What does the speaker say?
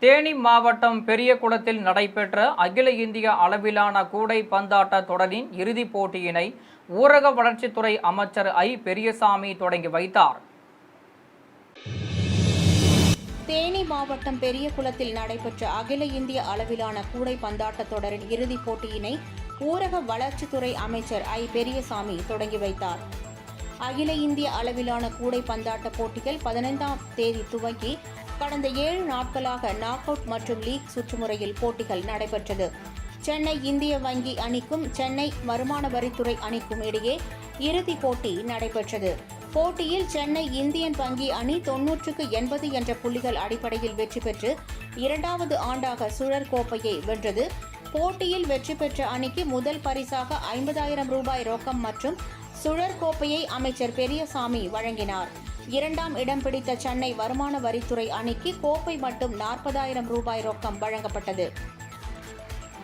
தேனி மாவட்டம் பெரியகுளத்தில் நடைபெற்ற அகில இந்திய அளவிலான கூடை பந்தாட்ட தொடரின் இறுதிப் போட்டியினை ஊரக வளர்ச்சித்துறை அமைச்சர் ஐ பெரியசாமி தொடங்கி வைத்தார். தேனி மாவட்டம் பெரியகுளத்தில் நடைபெற்ற அகில இந்திய அளவிலான கூடை பந்தாட்ட தொடரின் இறுதிப் போட்டியினை ஊரக வளர்ச்சித்துறை அமைச்சர் ஐ பெரியசாமி தொடங்கி வைத்தார். அகில இந்திய அளவிலான கூடை பந்தாட்ட போட்டிகள் 15ஆம் தேதி துவங்கி கடந்த 7 நாட்களாக நாக் அவுட் மற்றும் லீக் சுற்றுமுறையில் போட்டிகள் நடைபெற்றது. சென்னை இந்திய வங்கி அணிக்கும் சென்னை வருமான வரித்துறை அணிக்கும் இடையே இறுதிப் போட்டி நடைபெற்றது. போட்டியில் சென்னை இந்தியன் வங்கி அணி 90க்கு 80 என்ற புள்ளிகள் அடிப்படையில் வெற்றி பெற்று 2வது ஆண்டாக சுழற் கோப்பையை வென்றது. போட்டியில் வெற்றி பெற்ற அணிக்கு முதல் பரிசாக 50,000 ரூபாய் ரொக்கம் மற்றும் சுழற் கோப்பையை அமைச்சர் பெரியசாமி வழங்கினார். 2ஆம் இடம் பிடித்த சென்னை வருமான வரித்துறை அணிக்கு கோப்பை மட்டும் 40,000 ரூபாய் ரொக்கம் வழங்கப்பட்டது.